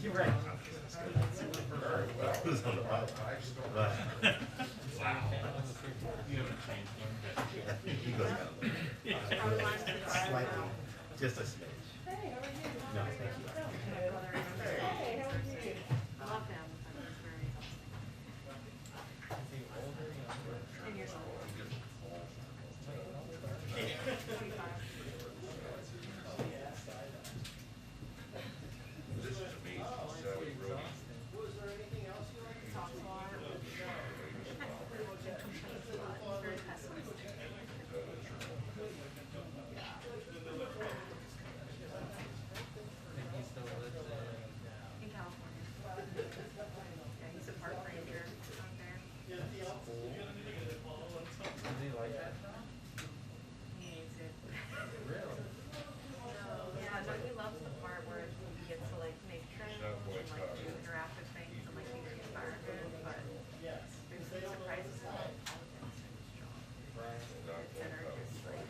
You're right. Wow. You haven't changed one. He goes down a little bit. Slightly, just a smidge. Hey, how are you? No, thank you. Hey, how are you? I love him, but he's very exhausting. 10 years old. This is amazing. Sally wrote. Was there anything else you wanted to talk about? He's very pessimistic. In California. Yeah, he's a park ranger out there. Does he like that? He hates it. Really? Yeah, no, he loves the part where he gets to like make trends and like do interactive things and like be the environment, but there's surprises in like politics and his job that are just like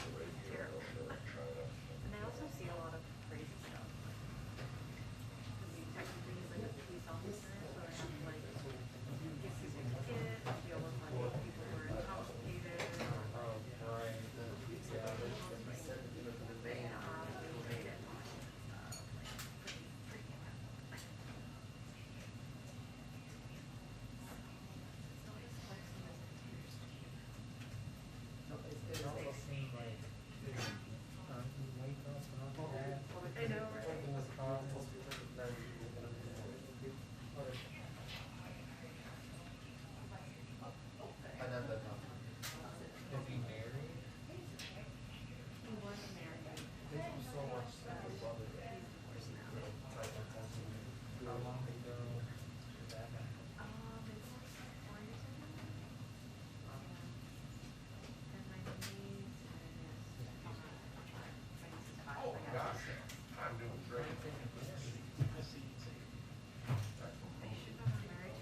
terrible. And I also see a lot of crazy stuff. Because he technically is like a police officer, so I have to like give people tickets, deal with like people who are intoxicated or Oh, right. Yeah, it almost seemed like he wake up and all that. I know, right? Taking his car, then another number. Is he married? He was married. Thank you so much for your brother. How long ago did that happen? It's 4 years ago. And my niece is 5. Oh, gosh. I'm doing great. They should have been married.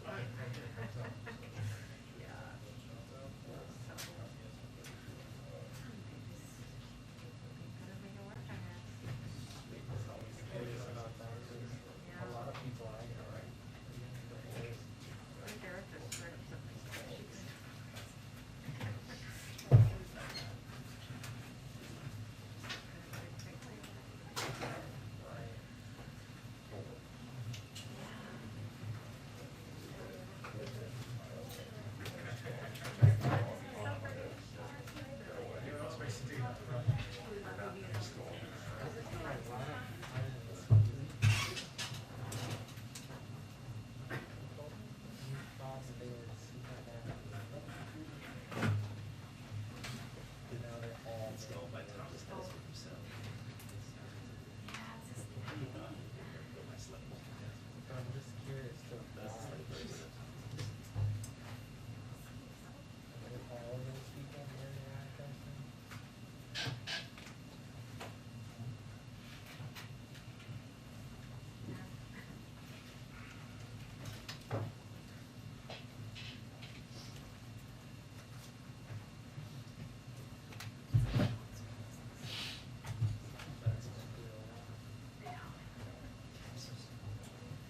Yeah. So, couldn't make it work, I guess. Curious about that, 'cause a lot of people I know, right? My therapist heard of something sketchy. I'm just curious to if all of those people marry that person.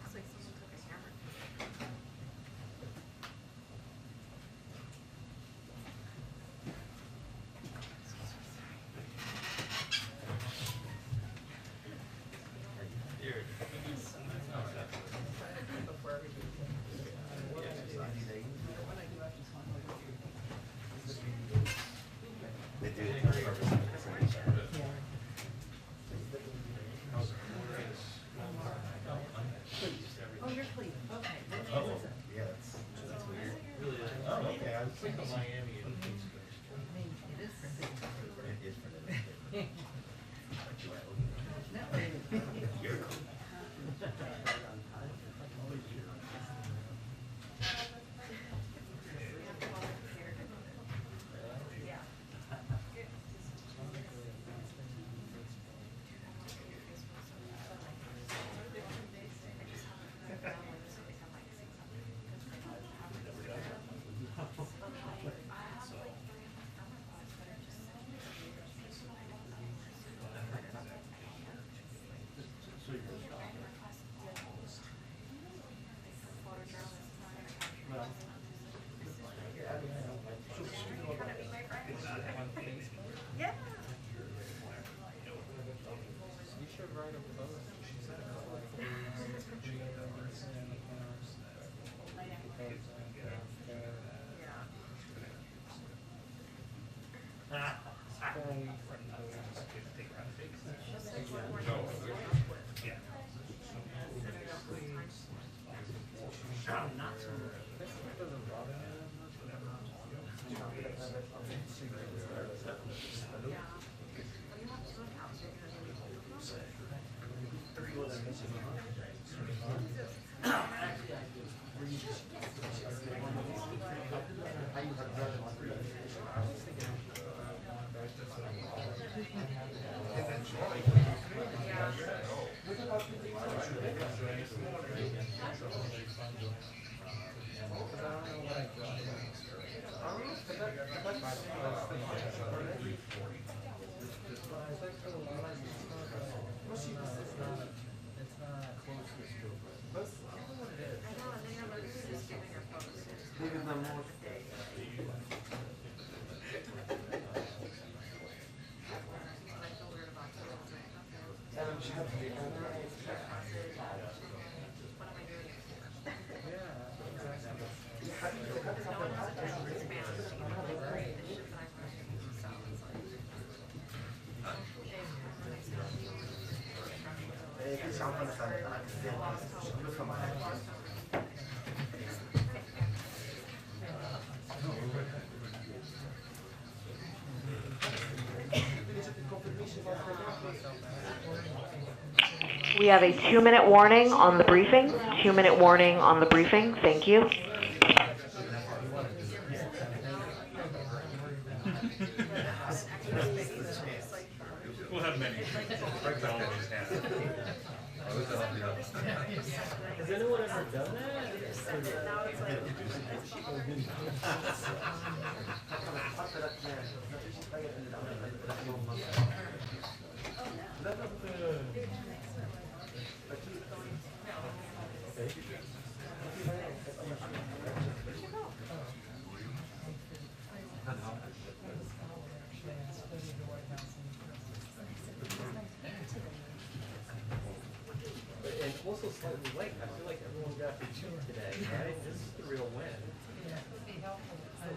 It's like someone took a hammer. They do it on purpose. Oh, you're clean. Okay. Oh, yeah, that's weird. Really is. Oh, okay, I was Think of thinking Miami and I mean, it is for six. it is for them. No. You're cool. 4 weeks from those if they run big sessions. Yeah. So basically, not so much. This doesn't bother me that much, but I'm not. We have a 2-minute warning on the briefing. 2-minute warning on the briefing. Thank you. We'll have many. Always have. Has anyone ever done that? And also slightly late. I feel like everyone got the tune today, right? This is the real win. Yeah, it would be helpful. Do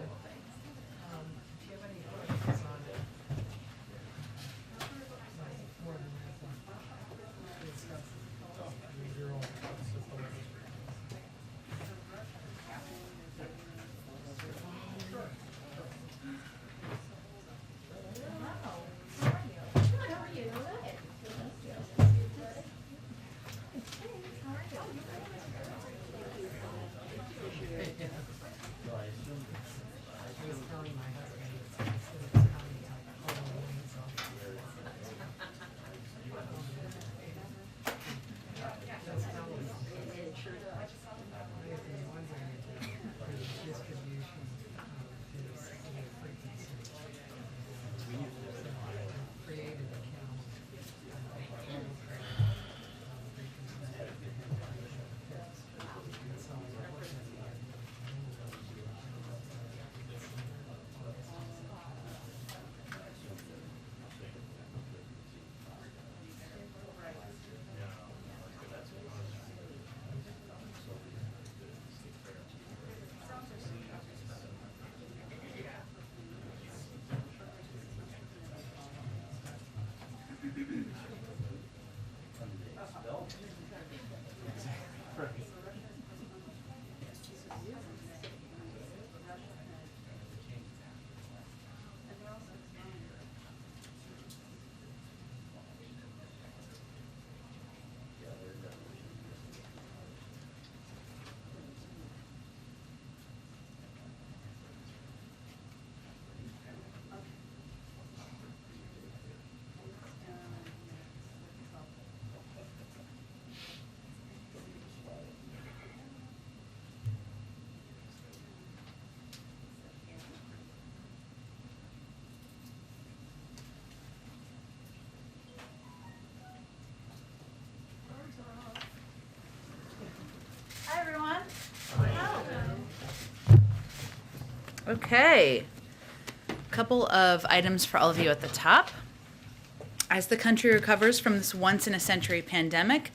you have any questions on it? More than Okay, couple of items for all of you at the top. As the country recovers from this once-in-a-century pandemic,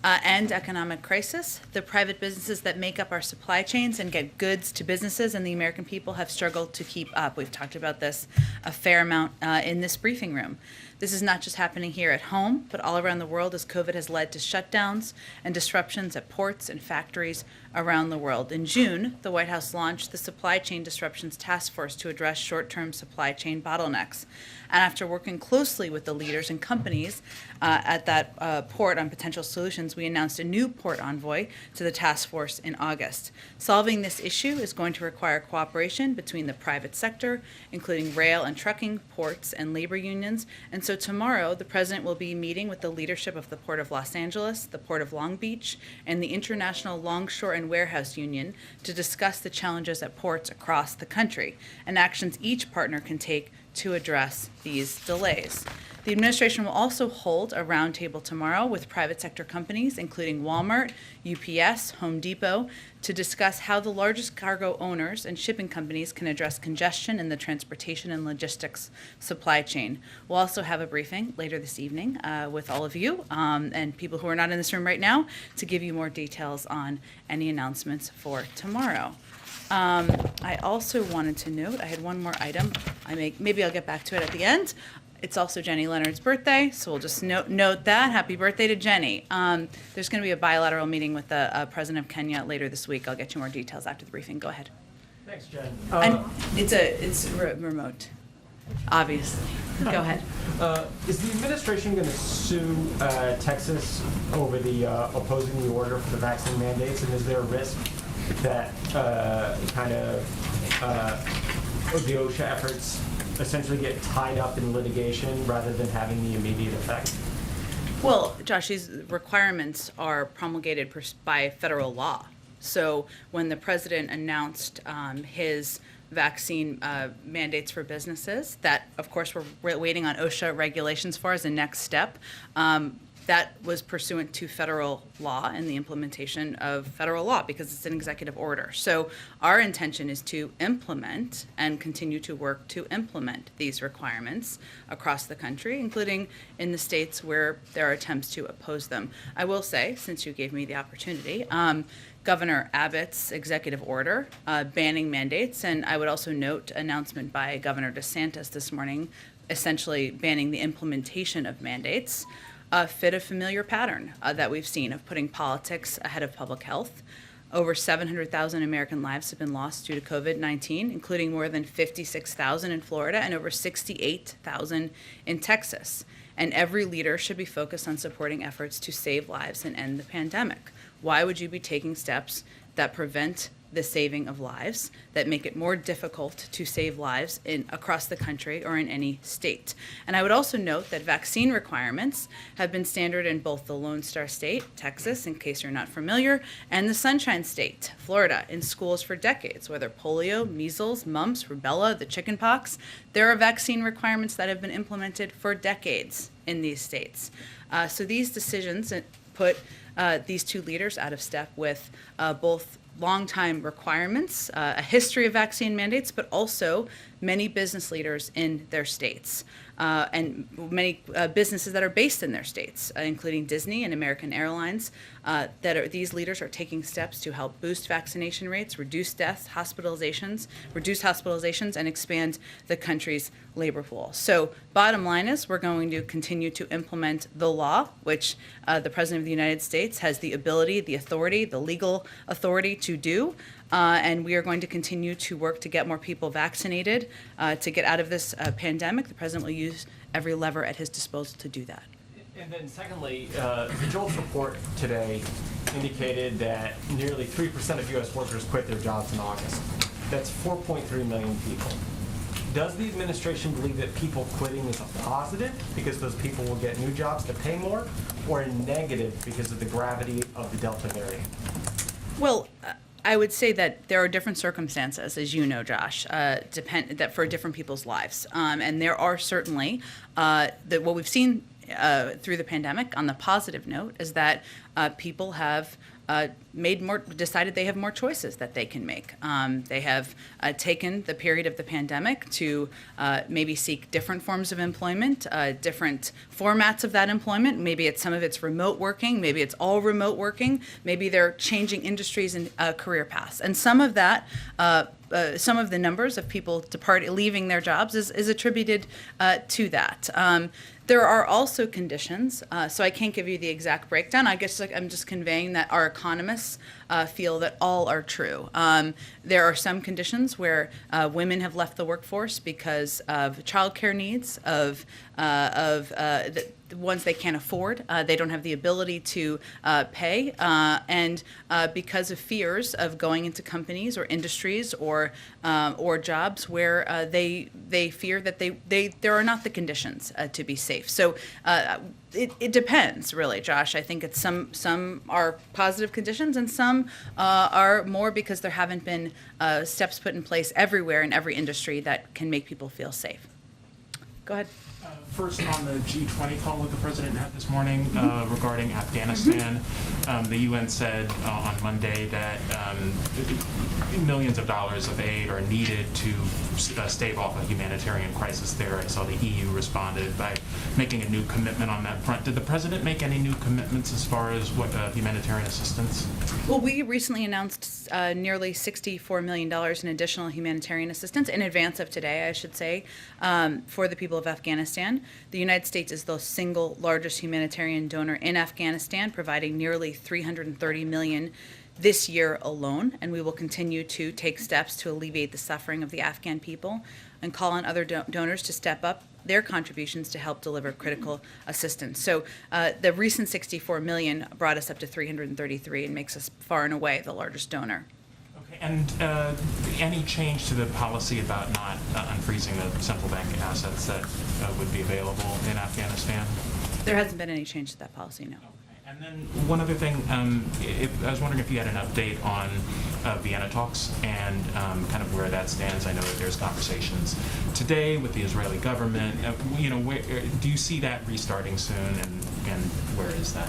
end economic crisis. The private businesses that make up our supply chains and get goods to businesses and the American people have struggled to keep up. We've talked about this a fair amount in this briefing room. This is not just happening here at home, but all around the world as COVID has led to shutdowns and disruptions at ports and factories around the world. In June, the White House launched the Supply Chain Disruptions Task Force to address short-term supply chain bottlenecks. And after working closely with the leaders and companies at that port on potential solutions, we announced a new port envoy to the task force in August. Solving this issue is going to require cooperation between the private sector, including rail and trucking, ports, and labor unions. And so tomorrow, the president will be meeting with the leadership of the Port of Los Angeles, the Port of Long Beach, and the International Longshore and Warehouse Union to discuss the challenges at ports across the country and actions each partner can take to address these delays. The administration will also hold a roundtable tomorrow with private sector companies, including Walmart, UPS, Home Depot, to discuss how the largest cargo owners and shipping companies can address congestion in the transportation and logistics supply chain. We'll also have a briefing later this evening with all of you and people who are not in this room right now to give you more details on any announcements for tomorrow. I also wanted to note, I had one more item. Maybe I'll get back to it at the end. It's also Jenny Leonard's birthday, so we'll just note that. Happy birthday to Jenny. There's going to be a bilateral meeting with the president of Kenya later this week. I'll get you more details after the briefing. Go ahead. Thanks, Jen. And it's remote, obviously. Go ahead. Is the administration going to sue Texas over the opposing the order for the vaccine mandates, and is there a risk that the OSHA efforts essentially get tied up in litigation rather than having the immediate effect? Well, Josh, these requirements are promulgated by federal law. So when the president announced his vaccine mandates for businesses, that, of course, we're waiting on OSHA regulations for as the next step. That was pursuant to federal law and the implementation of federal law because it's an executive order. So our intention is to implement and continue to work to implement these requirements across the country, including in the states where there are attempts to oppose them. I will say, since you gave me the opportunity, Governor Abbott's executive order banning mandates, and I would also note announcement by Governor DeSantis this morning, essentially banning the implementation of mandates, fit a familiar pattern that we've seen of putting politics ahead of public health. Over 700,000 American lives have been lost due to COVID-19, including more than 56,000 in Florida and over 68,000 in Texas. And every leader should be focused on supporting efforts to save lives and end the pandemic. Why would you be taking steps that prevent the saving of lives, that make it more difficult to save lives across the country or in any state? And I would also note that vaccine requirements have been standard in both the Lone Star State, Texas, in case you're not familiar, and the Sunshine State, Florida, in schools for decades, whether polio, measles, mumps, rubella, the chickenpox. There are vaccine requirements that have been implemented for decades in these states. So these decisions put these two leaders out of step with both long-time requirements, a history of vaccine mandates, but also many business leaders in their states and many businesses that are based in their states, including Disney and American Airlines. These leaders are taking steps to help boost vaccination rates, reduce deaths, reduce hospitalizations, and expand the country's labor pool. So bottom line is we're going to continue to implement the law, which the President of the United States has the ability, the authority, the legal authority to do. And we are going to continue to work to get more people vaccinated, to get out of this pandemic. The President will use every lever at his disposal to do that. And then secondly, the JOLTS report today indicated that nearly 3% of U.S. workers quit their jobs in August. That's 4.3 million people. Does the administration believe that people quitting is a positive because those people will get new jobs to pay more, or a negative because of the gravity of the Delta variant? Well, I would say that there are different circumstances, as you know, Josh, that for different people's lives. And there are certainly, what we've seen through the pandemic, on the positive note, is that people have decided they have more choices that they can make. They have taken the period of the pandemic to maybe seek different forms of employment, different formats of that employment. Maybe some of it's remote working, maybe it's all remote working, maybe they're changing industries and career paths. And some of that, some of the numbers of people leaving their jobs is attributed to that. There are also conditions, so I can't give you the exact breakdown. I guess I'm just conveying that our economists feel that all are true. There are some conditions where women have left the workforce because of childcare needs, of the ones they can't afford, they don't have the ability to pay, and because of fears of going into companies or industries or jobs where they fear that there are not the conditions to be safe. So it depends, really, Josh. I think it's some are positive conditions and some are more because there haven't been steps put in place everywhere in every industry that can make people feel safe. Go ahead. First, on the G20 call that the president had this morning regarding Afghanistan, the UN said on Monday that millions of dollars of aid are needed to stave off a humanitarian crisis there. I saw the EU responded by making a new commitment on that front. Did the president make any new commitments as far as what humanitarian assistance? Well, we recently announced nearly $64 million in additional humanitarian assistance in advance of today, I should say, for the people of Afghanistan. The United States is the single largest humanitarian donor in Afghanistan, providing nearly $330 million this year alone, and we will continue to take steps to alleviate the suffering of the Afghan people and call on other donors to step up their contributions to help deliver critical assistance. So the recent $64 million brought us up to $333 and makes us far and away the largest donor. Okay, and any change to the policy about not unfreezing the central bank assets that would be available in Afghanistan? There hasn't been any change to that policy, no. And then one other thing, I was wondering if you had an update on Vienna talks and kind of where that stands. I know that there's conversations today with the Israeli government. Where, do you see that restarting soon, and where is that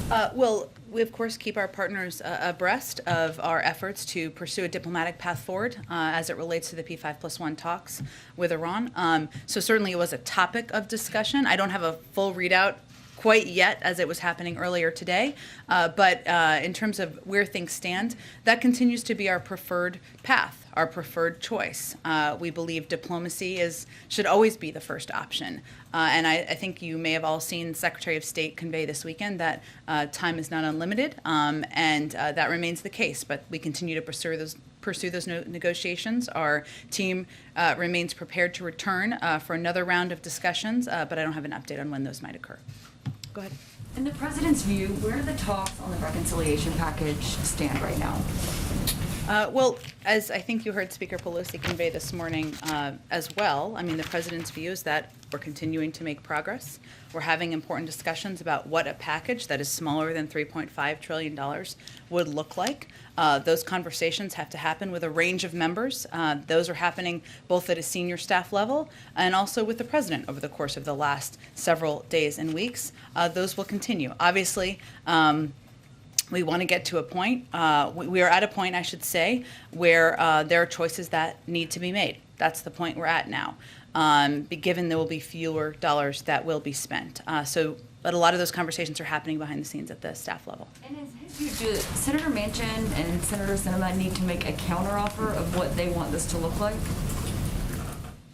now? Well, we of course keep our partners abreast of our efforts to pursue a diplomatic path forward as it relates to the P5+1 talks with Iran. So certainly it was a topic of discussion. I don't have a full readout quite yet as it was happening earlier today, but in terms of where things stand, that continues to be our preferred path, our preferred choice. We believe diplomacy should always be the first option. And I think you may have all seen Secretary of State convey this weekend that time is not unlimited, and that remains the case, but we continue to pursue those negotiations. Our team remains prepared to return for another round of discussions, but I don't have an update on when those might occur. Go ahead. In the president's view, where do the talks on the reconciliation package stand right now? Well, as I think you heard Speaker Pelosi convey this morning as well, I mean, the president's view is that we're continuing to make progress. We're having important discussions about what a package that is smaller than $3.5 trillion would look like. Those conversations have to happen with a range of members. Those are happening both at a senior staff level and also with the president over the course of the last several days and weeks. Those will continue. Obviously, we want to get to a point, we are at a point, I should say, where there are choices that need to be made. That's the point we're at now, given there will be fewer dollars that will be spent. But a lot of those conversations are happening behind the scenes at the staff level. And in his view, do Senator Manchin and Senator Sinema need to make a counteroffer of what they want this to look like?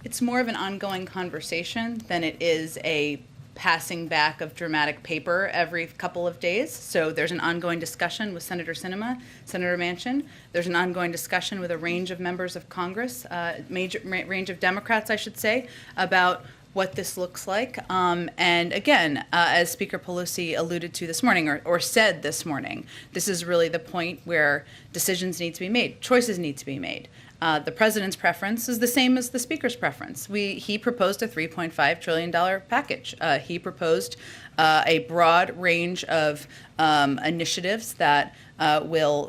It's more of an ongoing conversation than it is a passing back of dramatic paper every couple of days. So there's an ongoing discussion with Senator Sinema, Senator Manchin. There's an ongoing discussion with a range of members of Congress, range of Democrats, I should say, about what this looks like. And again, as Speaker Pelosi alluded to this morning or said this morning, this is really the point where decisions need to be made, choices need to be made. The president's preference is the same as the speaker's preference. He proposed a $3.5 trillion package. He proposed a broad range of initiatives that will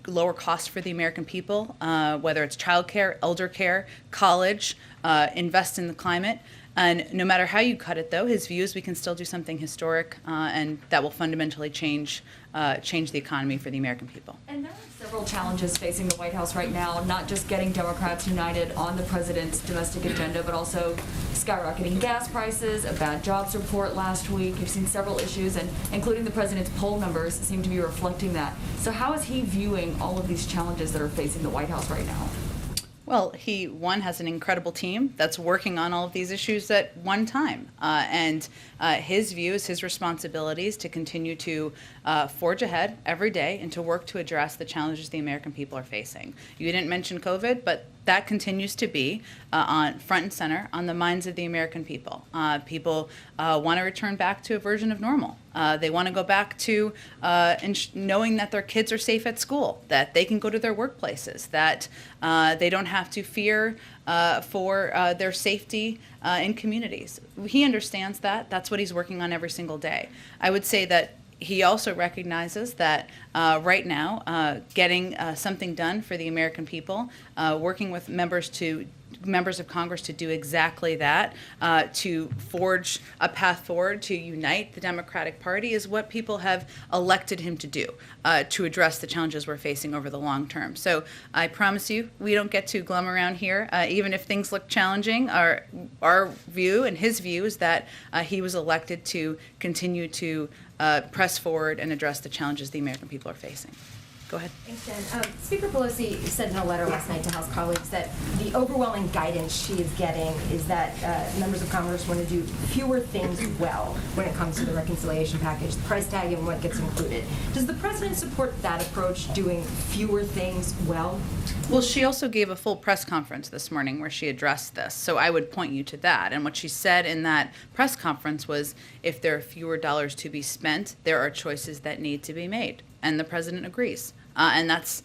lower costs for the American people, whether it's child care, elder care, college, invest in the climate. And no matter how you cut it, though, his view is we can still do something historic, and that will fundamentally change the economy for the American people. And there are several challenges facing the White House right now, not just getting Democrats united on the president's domestic agenda, but also skyrocketing gas prices, a bad jobs report last week. You've seen several issues, and including the president's poll numbers seem to be reflecting that. So how is he viewing all of these challenges that are facing the White House right now? Well, he, one, has an incredible team that's working on all of these issues at one time. And his view is his responsibilities to continue to forge ahead every day and to work to address the challenges the American people are facing. You didn't mention COVID, but that continues to be on front and center on the minds of the American people. People want to return back to a version of normal. They want to go back to knowing that their kids are safe at school, that they can go to their workplaces, that they don't have to fear for their safety in communities. He understands that. That's what he's working on every single day. I would say that he also recognizes that right now, getting something done for the American people, working with members of Congress to do exactly that, to forge a path forward, to unite the Democratic Party, is what people have elected him to do, to address the challenges we're facing over the long term. So I promise you, we don't get too glum around here. Even if things look challenging, our view and his view is that he was elected to continue to press forward and address the challenges the American people are facing. Go ahead. Thanks, Jen. Speaker Pelosi said in a letter last night to House colleagues that the overwhelming guidance she is getting is that members of Congress want to do fewer things well when it comes to the reconciliation package, the price tag, and what gets included. Does the president support that approach, doing fewer things well? Well, she also gave a full press conference this morning where she addressed this, so I would point you to that. And what she said in that press conference was, if there are fewer dollars to be spent, there are choices that need to be made. And the president agrees. And that's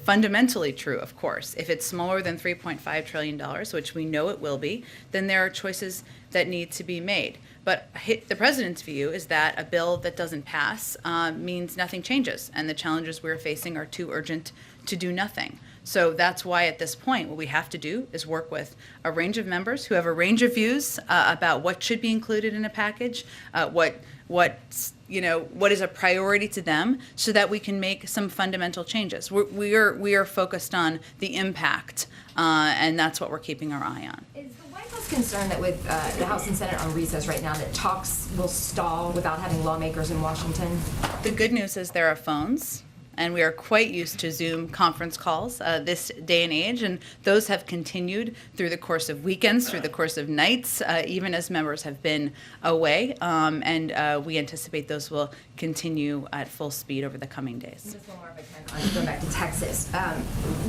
fundamentally true, of course. If it's smaller than $3.5 trillion, which we know it will be, then there are choices that need to be made. But the president's view is that a bill that doesn't pass means nothing changes, and the challenges we're facing are too urgent to do nothing. So that's why at this point what we have to do is work with a range of members who have a range of views about what should be included in a package, what is a priority to them, so that we can make some fundamental changes. We are focused on the impact, and that's what we're keeping our eye on. Is the White House concerned that with the House and Senate on recess right now, that talks will stall without having lawmakers in Washington? The good news is there are phones, and we are quite used to Zoom conference calls this day and age, and those have continued through the course of weekends, through the course of nights, even as members have been away, and we anticipate those will continue at full speed over the coming days. Just one more if I can, going back to Texas.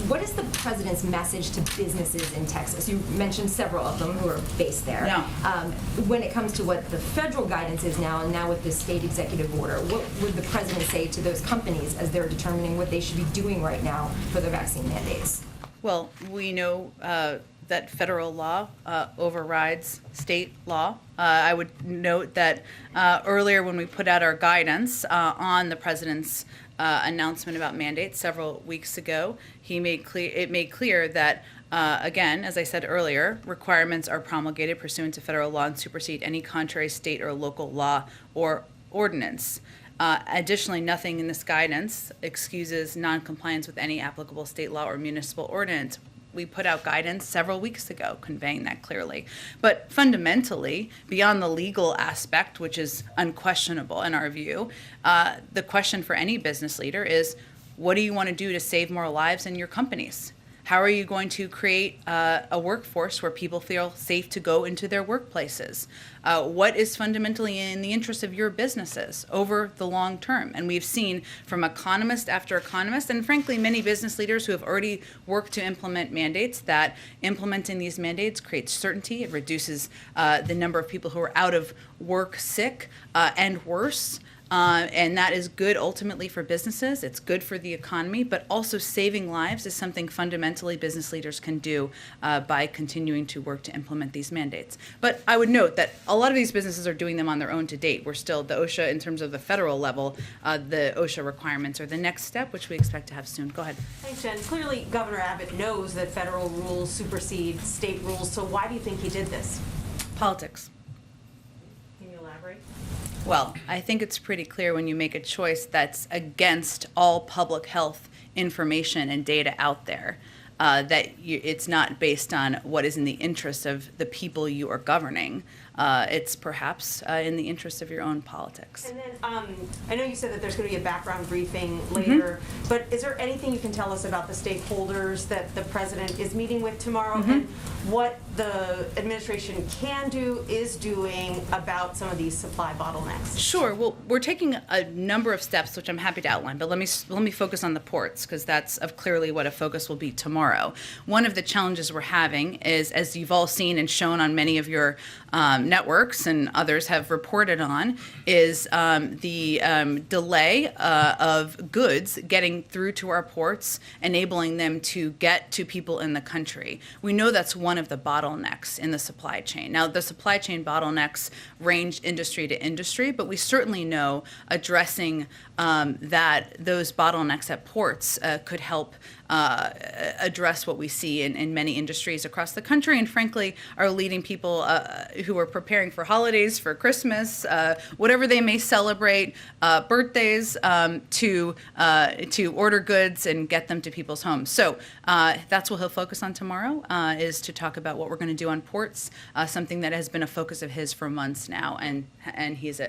What is the president's message to businesses in Texas? You mentioned several of them who are based there. Yeah. When it comes to what the federal guidance is now, and now with the state executive order, what would the president say to those companies as they're determining what they should be doing right now for their vaccine mandates? Well, we know that federal law overrides state law. I would note that earlier when we put out our guidance on the president's announcement about mandates several weeks ago, it made clear that again, as I said earlier, requirements are promulgated pursuant to federal law and supersede any contrary state or local law or ordinance. Additionally, nothing in this guidance excuses noncompliance with any applicable state law or municipal ordinance. We put out guidance several weeks ago conveying that clearly. But fundamentally, beyond the legal aspect, which is unquestionable in our view, the question for any business leader is, what do you want to do to save more lives in your companies? How are you going to create a workforce where people feel safe to go into their workplaces? What is fundamentally in the interest of your businesses over the long term? And we've seen from economist after economist, and frankly, many business leaders who have already worked to implement mandates, that implementing these mandates creates certainty. It reduces the number of people who are out of work sick and worse. And that is good ultimately for businesses. It's good for the economy, but also saving lives is something fundamentally business leaders can do by continuing to work to implement these mandates. But I would note that a lot of these businesses are doing them on their own to date. We're still, the OSHA, in terms of the federal level, the OSHA requirements are the next step, which we expect to have soon. Go ahead. Thanks, Jen. Clearly, Governor Abbott knows that federal rules supersede state rules, so why do you think he did this? Politics. Can you elaborate? Well, I think it's pretty clear when you make a choice that's against all public health information and data out there, it's not based on what is in the interest of the people you are governing. It's perhaps in the interest of your own politics. And then I know you said that there's going to be a background briefing later, but is there anything you can tell us about the stakeholders that the president is meeting with tomorrow and what the administration can do, is doing about some of these supply bottlenecks? Sure. Well, we're taking a number of steps, which I'm happy to outline, but let me focus on the ports, because that's clearly what a focus will be tomorrow. One of the challenges we're having is, as you've all seen and shown on many of your networks and others have reported on, is the delay of goods getting through to our ports, enabling them to get to people in the country. We know that's one of the bottlenecks in the supply chain. Now, the supply chain bottlenecks range industry to industry, but we certainly know addressing those bottlenecks at ports could help address what we see in many industries across the country, and frankly are leading people who are preparing for holidays, for Christmas, whatever they may celebrate, birthdays, to order goods and get them to people's homes. So that's what he'll focus on tomorrow, is to talk about what we're going to do on ports, something that has been a focus of his for months now, and he's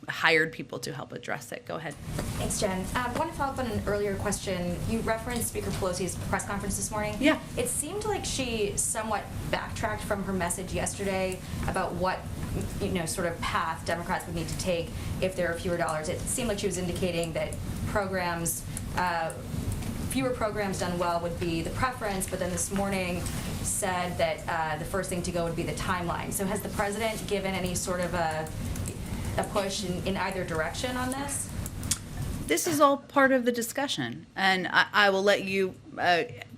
hired people to help address it. Go ahead. Thanks, Jen. I want to follow up on an earlier question. You referenced Speaker Pelosi's press conference this morning. Yeah. It seemed like she somewhat backtracked from her message yesterday about what, sort of path Democrats would need to take if there are fewer dollars. It seemed like she was indicating that fewer programs done well would be the preference, but then this morning said that the first thing to go would be the timeline. So has the president given any sort of a push in either direction on this? This is all part of the discussion, and I will let you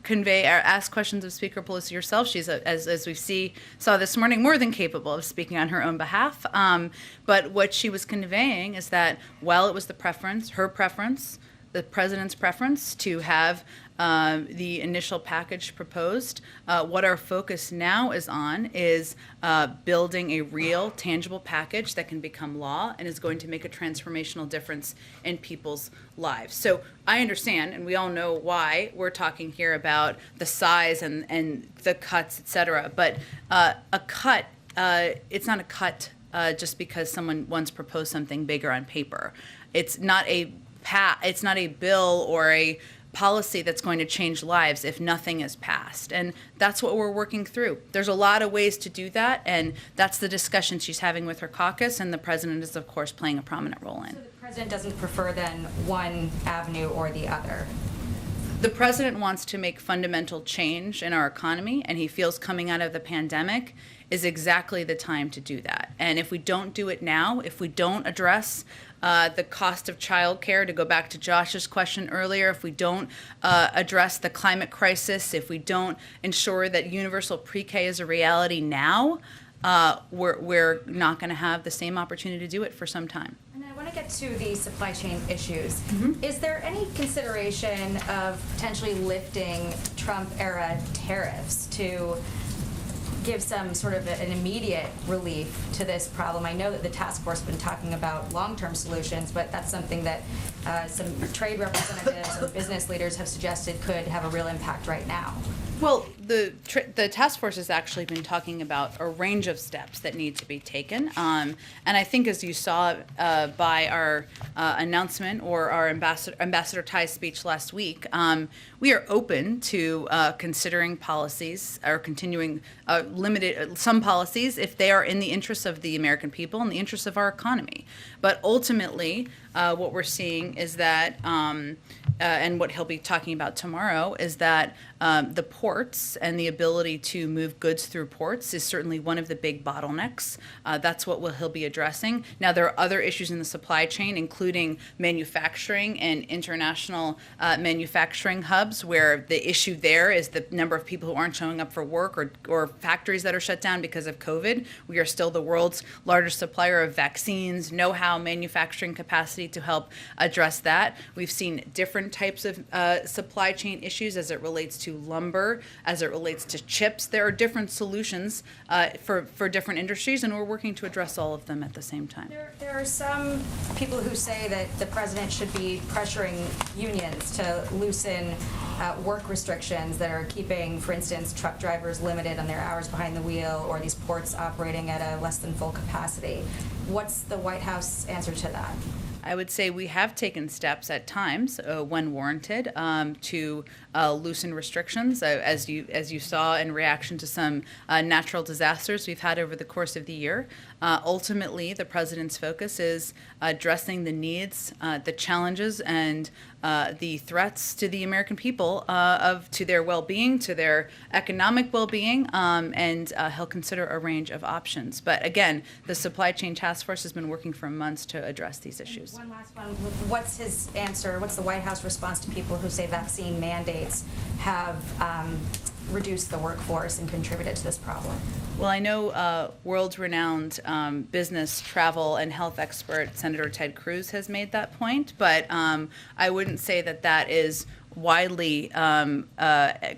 convey or ask questions of Speaker Pelosi yourself. She's, as we saw this morning, more than capable of speaking on her own behalf. But what she was conveying is that while it was her preference, the president's preference to have the initial package proposed, what our focus now is on is building a real, tangible package that can become law and is going to make a transformational difference in people's lives. So I understand, and we all know why we're talking here about the size and the cuts, et cetera, but a cut, it's not a cut just because someone once proposed something bigger on paper. It's not a bill or a policy that's going to change lives if nothing is passed. And that's what we're working through. There's a lot of ways to do that, and that's the discussion she's having with her caucus, and the president is, of course, playing a prominent role in. So the president doesn't prefer then one avenue or the other? The president wants to make fundamental change in our economy, and he feels coming out of the pandemic is exactly the time to do that. And if we don't do it now, if we don't address the cost of childcare, to go back to Josh's question earlier, if we don't address the climate crisis, if we don't ensure that universal pre-K is a reality now, we're not going to have the same opportunity to do it for some time. And I want to get to the supply chain issues. Is there any consideration of potentially lifting Trump-era tariffs to give some sort of an immediate relief to this problem? I know that the task force has been talking about long-term solutions, but that's something that some trade representatives and business leaders have suggested could have a real impact right now. Well, the task force has actually been talking about a range of steps that need to be taken. And I think, as you saw by our announcement or our Ambassador Tai's speech last week, we are open to considering policies or continuing some policies if they are in the interests of the American people and the interests of our economy. But ultimately, what we're seeing is that, and what he'll be talking about tomorrow, is that the ports and the ability to move goods through ports is certainly one of the big bottlenecks. That's what he'll be addressing. Now, there are other issues in the supply chain, including manufacturing and international manufacturing hubs, where the issue there is the number of people who aren't showing up for work or factories that are shut down because of COVID. We are still the world's largest supplier of vaccines, know-how, manufacturing capacity to help address that. We've seen different types of supply chain issues as it relates to lumber, as it relates to chips. There are different solutions for different industries, and we're working to address all of them at the same time. There are some people who say that the president should be pressuring unions to loosen work restrictions that are keeping, for instance, truck drivers limited on their hours behind the wheel, or these ports operating at a less than full capacity. What's the White House answer to that? I would say we have taken steps at times, when warranted, to loosen restrictions, as you saw in reaction to some natural disasters we've had over the course of the year. Ultimately, the president's focus is addressing the needs, the challenges, and the threats to the American people to their well-being, to their economic well-being, and he'll consider a range of options. But again, the Supply Chain Task Force has been working for months to address these issues. One last one. What's his answer? What's the White House response to people who say vaccine mandates have reduced the workforce and contributed to this problem? Well, I know world-renowned business, travel, and health expert Senator Ted Cruz has made that point, but I wouldn't say that that is widely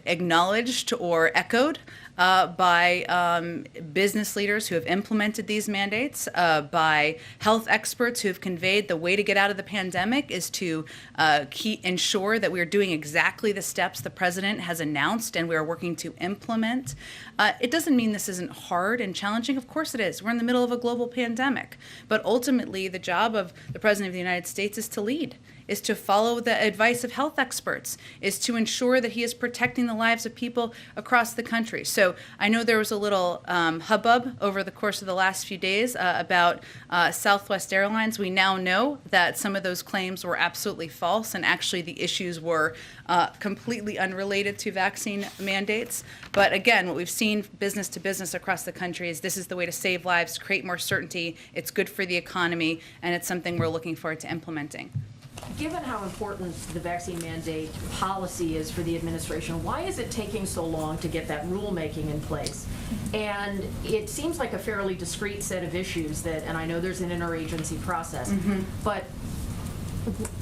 acknowledged or echoed by business leaders who have implemented these mandates, by health experts who have conveyed the way to get out of the pandemic is to ensure that we are doing exactly the steps the president has announced and we are working to implement. It doesn't mean this isn't hard and challenging. Of course it is. We're in the middle of a global pandemic. But ultimately, the job of the President of the United States is to lead, is to follow the advice of health experts, is to ensure that he is protecting the lives of people across the country. So I know there was a little hubbub over the course of the last few days about Southwest Airlines. We now know that some of those claims were absolutely false, and actually the issues were completely unrelated to vaccine mandates. But again, what we've seen business to business across the country is this is the way to save lives, create more certainty, it's good for the economy, and it's something we're looking forward to implementing. Given how important the vaccine mandate policy is for the administration, why is it taking so long to get that rulemaking in place? And it seems like a fairly discrete set of issues that, and I know there's an interagency process, but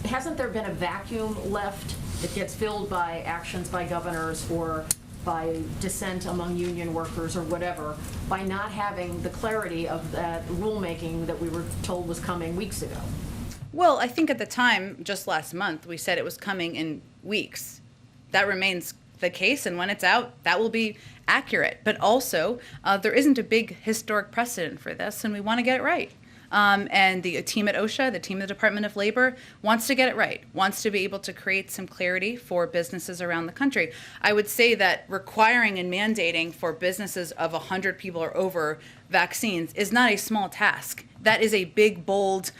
hasn't there been a vacuum left that gets filled by actions by governors or by dissent among union workers or whatever, by not having the clarity of that rulemaking that we were told was coming weeks ago? Well, I think at the time, just last month, we said it was coming in weeks. That remains the case, and when it's out, that will be accurate. But also, there isn't a big historic precedent for this, and we want to get it right. And the team at OSHA, the team at the Department of Labor, wants to get it right, wants to be able to create some clarity for businesses around the country. I would say that requiring and mandating for businesses of 100 people or over vaccines is not a small task. That is a big, bold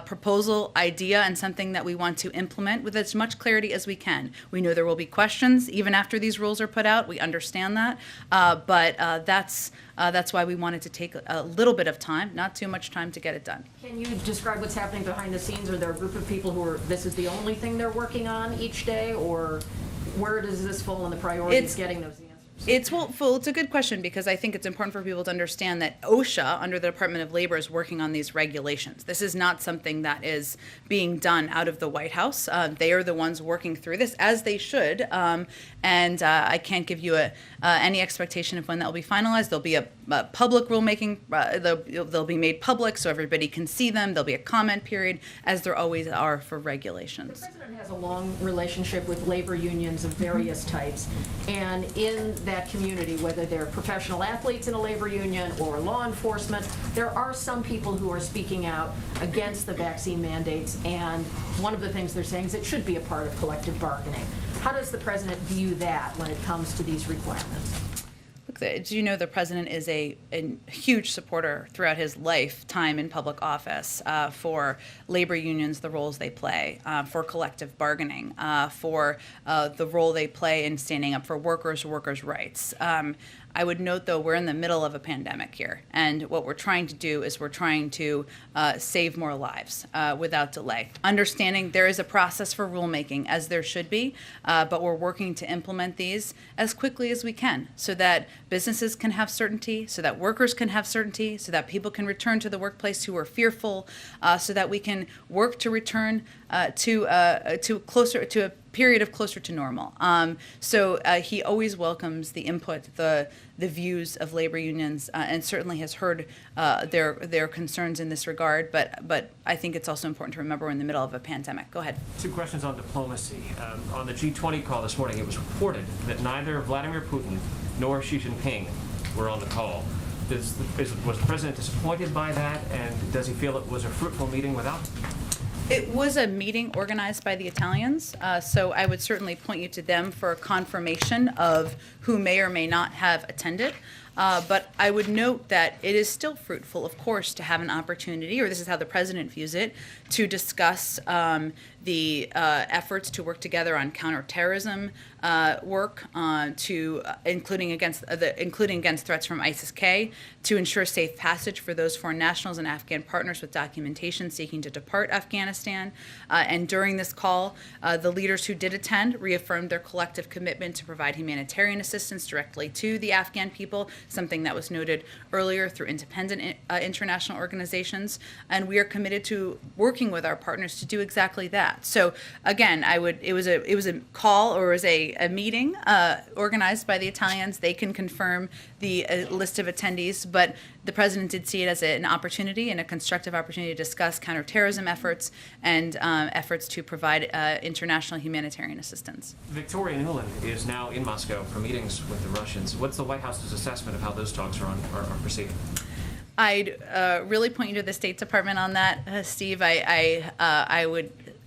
proposal, idea, and something that we want to implement with as much clarity as we can. We know there will be questions even after these rules are put out. We understand that, but that's why we wanted to take a little bit of time, not too much time, to get it done. Can you describe what's happening behind the scenes? Are there a group of people who are, this is the only thing they're working on each day, or where does this fall in the priorities getting those answers? It's a good question, because I think it's important for people to understand that OSHA, under the Department of Labor, is working on these regulations. This is not something that is being done out of the White House. They are the ones working through this, as they should, and I can't give you any expectation of when that will be finalized. There'll be a public rulemaking. They'll be made public so everybody can see them. There'll be a comment period, as there always are for regulations. The president has a long relationship with labor unions of various types, and in that community, whether they're professional athletes in a labor union or law enforcement, there are some people who are speaking out against the vaccine mandates, and one of the things they're saying is it should be a part of collective bargaining. How does the president view that when it comes to these requirements? Look, as you know, the president is a huge supporter throughout his lifetime in public office for labor unions, the roles they play, for collective bargaining, for the role they play in standing up for workers' rights. I would note, though, we're in the middle of a pandemic here, and what we're trying to do is we're trying to save more lives without delay. Understanding there is a process for rulemaking, as there should be, but we're working to implement these as quickly as we can so that businesses can have certainty, so that workers can have certainty, so that people can return to the workplace who are fearful, so that we can work to return to a period of closer to normal. So he always welcomes the input, the views of labor unions, and certainly has heard their concerns in this regard. But I think it's also important to remember we're in the middle of a pandemic. Go ahead. 2 questions on diplomacy. On the G20 call this morning, it was reported that neither Vladimir Putin nor Xi Jinping were on the call. Was the president disappointed by that, and does he feel it was a fruitful meeting without them? It was a meeting organized by the Italians, so I would certainly point you to them for a confirmation of who may or may not have attended. But I would note that it is still fruitful, of course, to have an opportunity, or this is how the president views it, to discuss the efforts to work together on counterterrorism work, including against threats from ISIS-K, to ensure safe passage for those foreign nationals and Afghan partners with documentation seeking to depart Afghanistan. And during this call, the leaders who did attend reaffirmed their collective commitment to provide humanitarian assistance directly to the Afghan people, something that was noted earlier through independent international organizations. And we are committed to working with our partners to do exactly that. So again, it was a call, or it was a meeting organized by the Italians. They can confirm the list of attendees, but the president did see it as an opportunity and a constructive opportunity to discuss counterterrorism efforts and efforts to provide international humanitarian assistance. Victoria Nuland is now in Moscow for meetings with the Russians. What's the White House's assessment of how those talks are proceeding? I'd really point you to the State Department on that, Steve.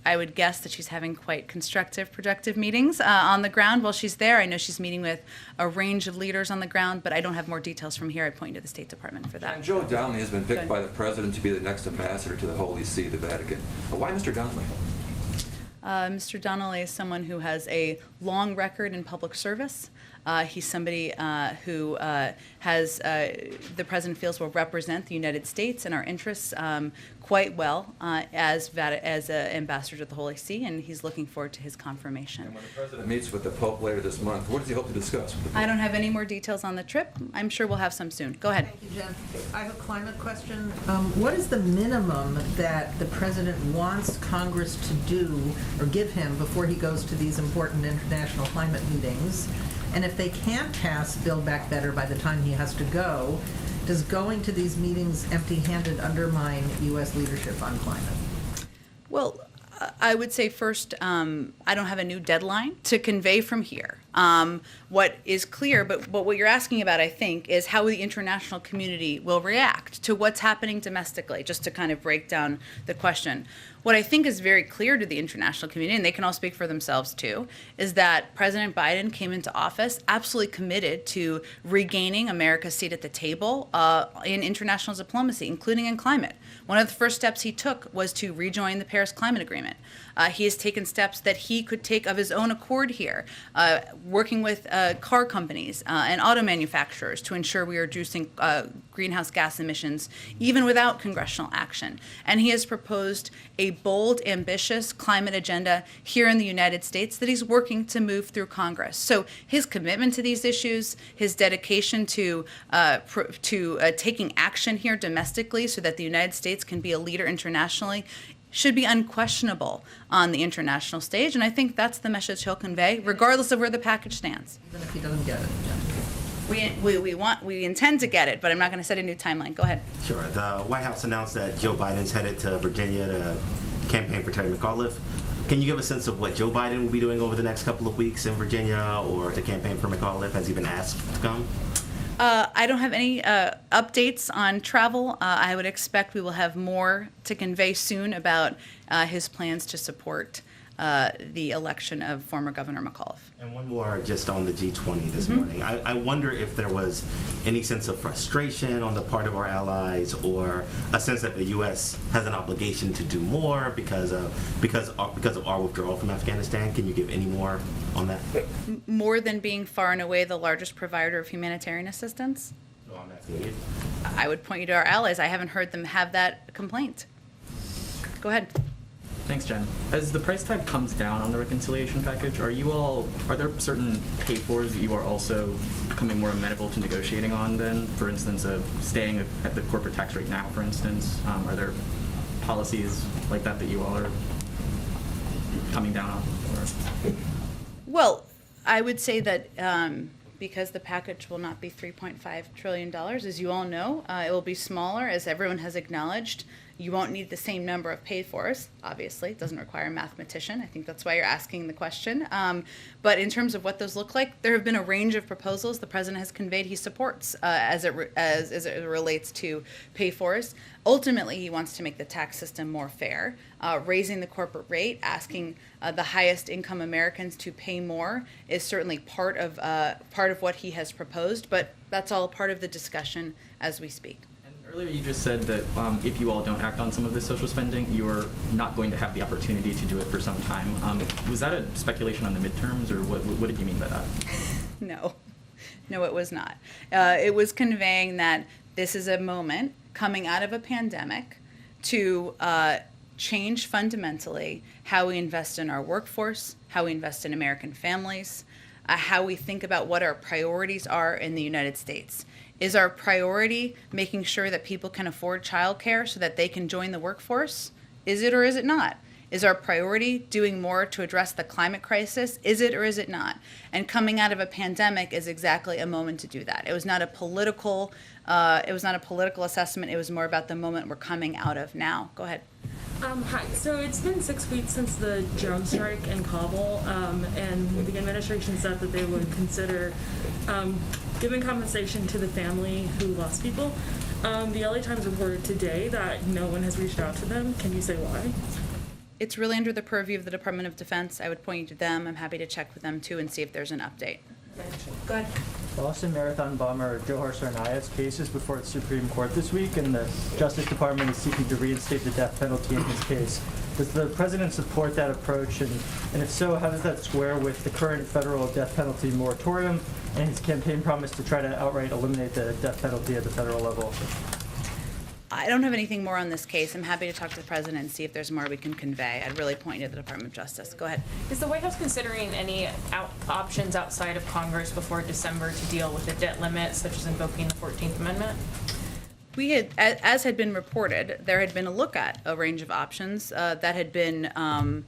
I would guess that she's having quite constructive, productive meetings on the ground while she's there. I know she's meeting with a range of leaders on the ground, but I don't have more details from here. I point you to the State Department for that. And Joe Donnelly has been picked by the president to be the next ambassador to the Holy See, the Vatican. Why Mr. Donnelly? Mr. Donnelly is someone who has a long record in public service. He's somebody who has, the president feels, will represent the United States and our interests quite well as ambassador to the Holy See, and he's looking forward to his confirmation. And when the president meets with the Pope later this month, what does he hope to discuss with the Pope? I don't have any more details on the trip. I'm sure we'll have some soon. Go ahead. Thank you, Jen. I have a climate question. What is the minimum that the president wants Congress to do or give him before he goes to these important international climate meetings? And if they can't pass Build Back Better by the time he has to go, does going to these meetings empty-handed undermine U.S. leadership on climate? Well, I would say first, I don't have a new deadline to convey from here. What is clear, but what you're asking about, I think, is how the international community will react to what's happening domestically, just to kind of break down the question. What I think is very clear to the international community, and they can all speak for themselves too, is that President Biden came into office absolutely committed to regaining America's seat at the table in international diplomacy, including in climate. One of the first steps he took was to rejoin the Paris Climate Agreement. He has taken steps that he could take of his own accord here, working with car companies and auto manufacturers to ensure we are reducing greenhouse gas emissions even without congressional action. And he has proposed a bold, ambitious climate agenda here in the United States that he's working to move through Congress. So his commitment to these issues, his dedication to taking action here domestically so that the United States can be a leader internationally should be unquestionable on the international stage, and I think that's the message he'll convey, regardless of where the package stands. Even if he doesn't get it. We intend to get it, but I'm not going to set a new timeline. Go ahead. Sure. The White House announced that Joe Biden's headed to Virginia to campaign for Terry McAuliffe. Can you give a sense of what Joe Biden will be doing over the next couple of weeks in Virginia or to campaign for McAuliffe? Has he been asked to come? I don't have any updates on travel. I would expect we will have more to convey soon about his plans to support the election of former Governor McAuliffe. And one more just on the G20 this morning. I wonder if there was any sense of frustration on the part of our allies or a sense that the U.S. has an obligation to do more because of our withdrawal from Afghanistan. Can you give any more on that? More than being far and away the largest provider of humanitarian assistance? No, I'm asking you. I would point you to our allies. I haven't heard them have that complaint. Go ahead. Thanks, Jen. As the price tag comes down on the reconciliation package, are there certain pay-fors that you are also becoming more amenable to negotiating on then? For instance, staying at the corporate tax rate now, for instance? Are there policies like that you all are coming down on? Well, I would say that because the package will not be $3.5 trillion, as you all know, it will be smaller, as everyone has acknowledged. You won't need the same number of paid-fors, obviously. It doesn't require a mathematician. I think that's why you're asking the question. But in terms of what those look like, there have been a range of proposals the president has conveyed he supports as it relates to pay-fors. Ultimately, he wants to make the tax system more fair, raising the corporate rate, asking the highest income Americans to pay more is certainly part of what he has proposed, but that's all part of the discussion as we speak. Earlier you just said that if you all don't act on some of this social spending, you're not going to have the opportunity to do it for some time. Was that a speculation on the midterms, or what did you mean by that? No, it was not. It was conveying that this is a moment coming out of a pandemic to change fundamentally how we invest in our workforce, how we invest in American families, how we think about what our priorities are in the United States. Is our priority making sure that people can afford childcare so that they can join the workforce? Is it or is it not? Is our priority doing more to address the climate crisis? Is it or is it not? And coming out of a pandemic is exactly a moment to do that. It was not a political assessment. It was more about the moment we're coming out of now. Go ahead. Hi. So it's been 6 weeks since the drone strike in Kabul, and the administration said that they would consider giving compensation to the family who lost people. The LA Times reported today that no one has reached out to them. Can you say why? It's really under the purview of the Department of Defense. I would point you to them. I'm happy to check with them too and see if there's an update. Go ahead. Boston Marathon bomber Johar Tsarnaev's case is before the Supreme Court this week, and the Justice Department is seeking to reinstate the death penalty in his case. Does the president support that approach, and if so, how does that square with the current federal death penalty moratorium and his campaign promise to try to outright eliminate the death penalty at the federal level? I don't have anything more on this case. I'm happy to talk to the president and see if there's more we can convey. I'd really point you to the Department of Justice. Go ahead. Is the White House considering any options outside of Congress before December to deal with the debt limit, such as invoking the 14th Amendment? We had, as had been reported, there had been a look at a range of options that had been, and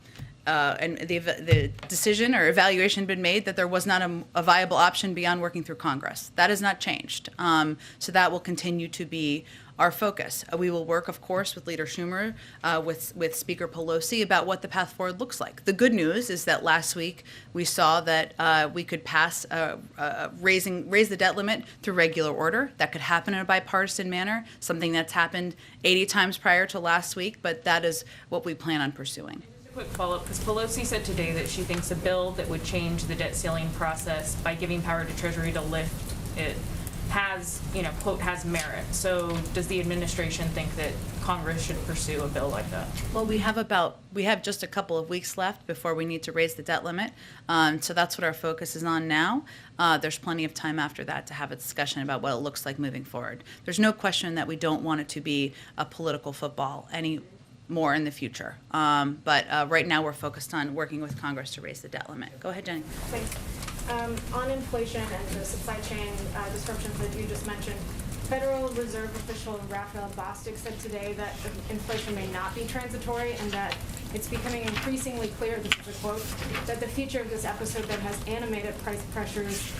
the decision or evaluation had been made that there was not a viable option beyond working through Congress. That has not changed. So that will continue to be our focus. We will work, of course, with Leader Schumer, with Speaker Pelosi about what the path forward looks like. The good news is that last week we saw that we could pass raise the debt limit through regular order. That could happen in a bipartisan manner, something that's happened 80 times prior to last week, but that is what we plan on pursuing. Just a quick follow-up, because Pelosi said today that she thinks a bill that would change the debt ceiling process by giving power to Treasury to lift it has, quote, has merit. So does the administration think that Congress should pursue a bill like that? Well, we have just a couple of weeks left before we need to raise the debt limit. So that's what our focus is on now. There's plenty of time after that to have a discussion about what it looks like moving forward. There's no question that we don't want it to be a political football any more in the future. But right now we're focused on working with Congress to raise the debt limit. Go ahead, Jenny. Thanks. On inflation and the supply chain disruptions that you just mentioned, Federal Reserve official Raphael Bostic said today that inflation may not be transitory and that it's becoming increasingly clear, this is a quote, that the feature of this episode that has animated price pressures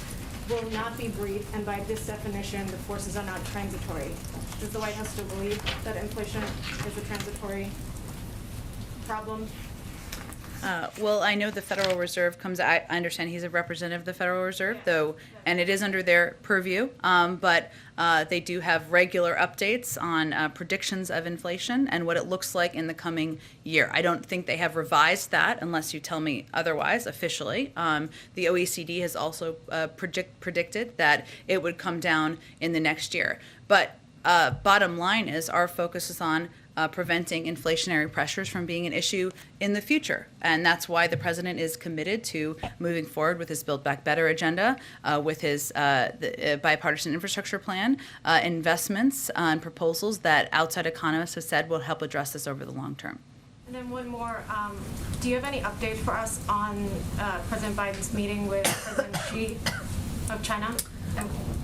will not be brief, and by this definition, the forces are not transitory. Does the White House still believe that inflation is a transitory problem? Well, I know the Federal Reserve I understand he's a representative of the Federal Reserve, though, and it is under their purview, but they do have regular updates on predictions of inflation and what it looks like in the coming year. I don't think they have revised that unless you tell me otherwise officially. The OECD has also predicted that it would come down in the next year. But bottom line is our focus is on preventing inflationary pressures from being an issue in the future. And that's why the president is committed to moving forward with his Build Back Better agenda, with his bipartisan infrastructure plan, investments and proposals that outside economists have said will help address this over the long term. And then one more, do you have any update for us on President Biden's meeting with President Xi of China?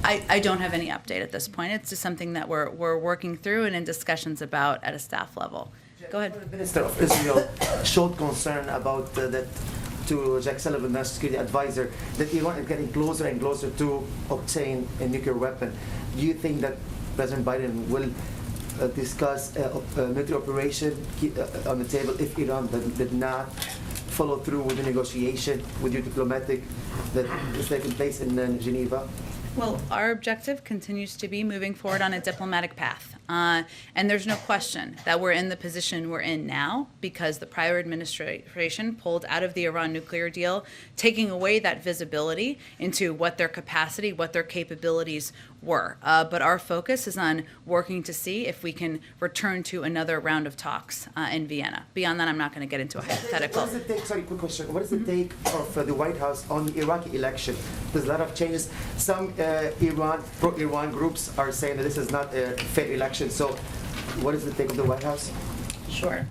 I don't have any update at this point. It's just something that we're working through and in discussions about at a staff level. Go ahead. The Minister of Israel showed concern about that to Jack Sullivan, National Security Advisor, that Iran is getting closer and closer to obtain a nuclear weapon. Do you think that President Biden will discuss a military operation on the table if Iran did not follow through with the negotiation with your diplomatic that is taking place in Geneva? Well, our objective continues to be moving forward on a diplomatic path. And there's no question that we're in the position we're in now because the prior administration pulled out of the Iran nuclear deal, taking away that visibility into what their capacity, what their capabilities were. But our focus is on working to see if we can return to another round of talks in Vienna. Beyond that, I'm not going to get into a hypothetical. What is the take, sorry, quick question. What is the take of the White House on the Iraqi election? There's a lot of changes. Some pro-Iran groups are saying that this is not a fair election. So what is the take of the White House? Sure.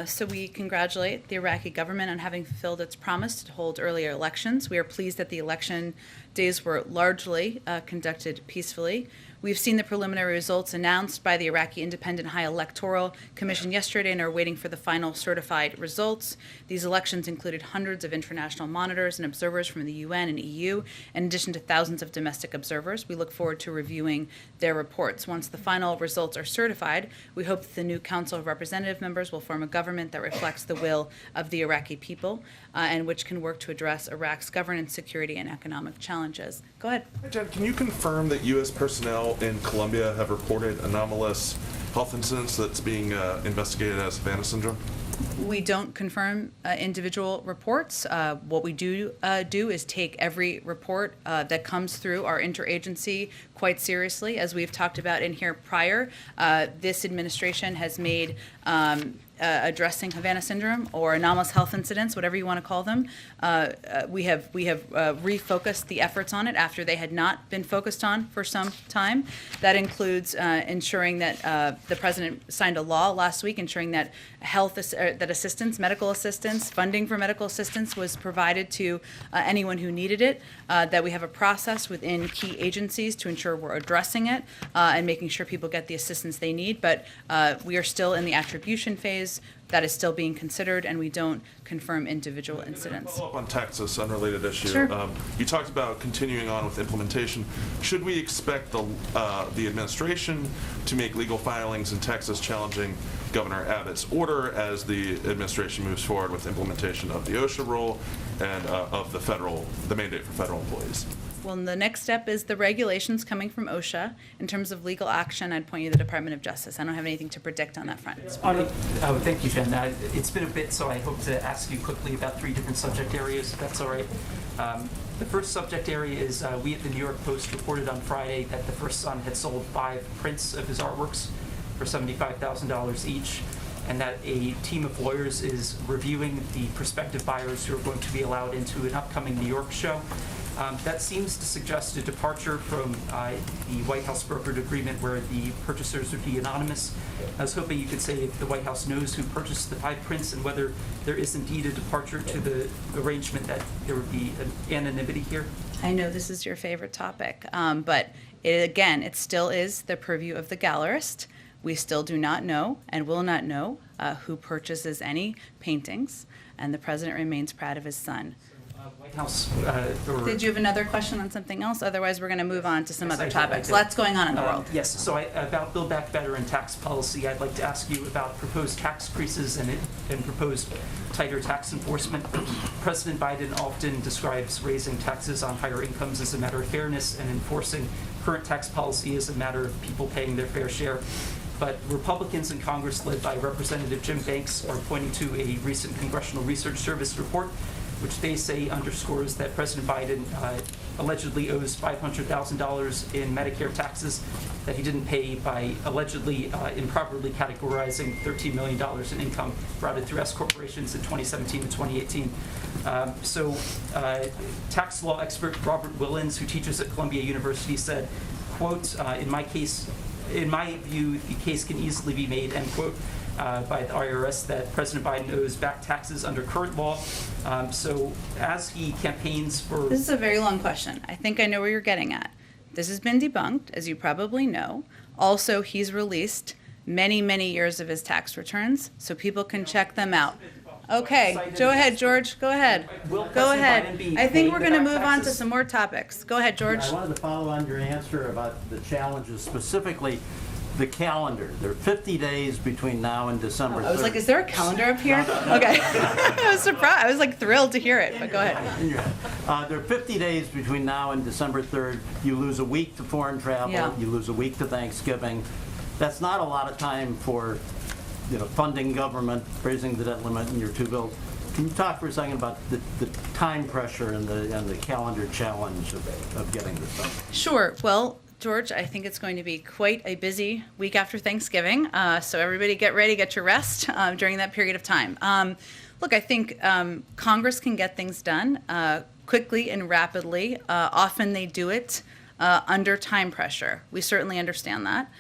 So we congratulate the Iraqi government on having fulfilled its promise to hold earlier elections. We are pleased that the election days were largely conducted peacefully. We've seen the preliminary results announced by the Iraqi Independent High Electoral Commission yesterday and are waiting for the final certified results. These elections included hundreds of international monitors and observers from the UN and EU, in addition to thousands of domestic observers. We look forward to reviewing their reports. Once the final results are certified, we hope that the new Council of Representative members will form a government that reflects the will of the Iraqi people and which can work to address Iraq's governance, security, and economic challenges. Go ahead. Hi, Jen, can you confirm that U.S. personnel in Colombia have reported anomalous health incidents that's being investigated as Havana syndrome? We don't confirm individual reports. What we do is take every report that comes through our interagency quite seriously. As we've talked about in here prior, this administration has made addressing Havana syndrome or anomalous health incidents, whatever you want to call them. We have refocused the efforts on it after they had not been focused on for some time. That includes ensuring that the president signed a law last week ensuring that that assistance, medical assistance, funding for medical assistance was provided to anyone who needed it. That we have a process within key agencies to ensure we're addressing it and making sure people get the assistance they need. But we are still in the attribution phase. That is still being considered, and we don't confirm individual incidents. Follow up on Texas, unrelated issue. Sure. You talked about continuing on with implementation. Should we expect the administration to make legal filings in Texas challenging Governor Abbott's order as the administration moves forward with implementation of the OSHA rule and of the mandate for federal employees? Well, the next step is the regulations coming from OSHA. In terms of legal action, I'd point you to the Department of Justice. I don't have anything to predict on that front. Thank you, Jen. It's been a bit, so I hope to ask you quickly about 3 different subject areas, if that's all right. The first subject area is we at the New York Post reported on Friday that the first son had sold 5 prints of his artworks for $75,000 each, and that a team of lawyers is reviewing the prospective buyers who are going to be allowed into an upcoming New York show. That seems to suggest a departure from the White House brokered agreement where the purchasers would be anonymous. I was hoping you could say if the White House knows who purchased the 5 prints and whether there is indeed a departure to the arrangement that there would be an anonymity here. I know this is your favorite topic, but it still is the purview of the gallerist. We still do not know and will not know who purchases any paintings, and the president remains proud of his son. White House. Did you have another question on something else? Otherwise, we're going to move on to some other topics. Lots going on in the world. Yes, so about Build Back Better and tax policy, I'd like to ask you about proposed tax increases and proposed tighter tax enforcement. President Biden often describes raising taxes on higher incomes as a matter of fairness and enforcing current tax policy as a matter of people paying their fair share. But Republicans in Congress, led by Representative Jim Banks, are pointing to a recent Congressional Research Service report which they say underscores that President Biden allegedly owes $500,000 in Medicare taxes that he didn't pay by allegedly improperly categorizing $13 million in income routed through S corporations in 2017 to 2018. Tax law expert Robert Willens, who teaches at Columbia University, said quote, in my view, the case can easily be made, end quote, by the IRS that President Biden owes back taxes under current law. So as he campaigns for... This is a very long question. I think I know where you're getting at. This has been debunked, as you probably know. Also, he's released many, many years of his tax returns, so people can check them out. Okay, go ahead, George. Go ahead. Go ahead. I think we're going to move on to some more topics. Go ahead, George. I wanted to follow on your answer about the challenges, specifically the calendar. There are 50 days between now and December 3rd. I was like, is there a calendar up here? Okay. I was surprised. I was like thrilled to hear it, but go ahead. There are 50 days between now and December 3rd. You lose a week to foreign travel. Yeah. You lose a week to Thanksgiving. That's not a lot of time for, funding government, raising the debt limit in your two bills. Can you talk for a second about the time pressure and the calendar challenge of getting this done? Sure. Well, George, I think it's going to be quite a busy week after Thanksgiving. So everybody get ready, get your rest during that period of time. Look, I think Congress can get things done quickly and rapidly. Often they do it under time pressure. We certainly understand that.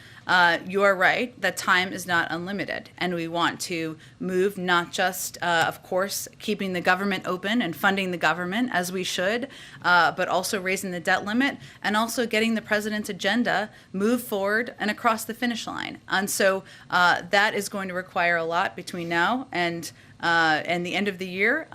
You are right that time is not unlimited, and we want to move not just, of course, keeping the government open and funding the government as we should, but also raising the debt limit and also getting the president's agenda moved forward and across the finish line. And so that is going to require a lot between now and the end of the year.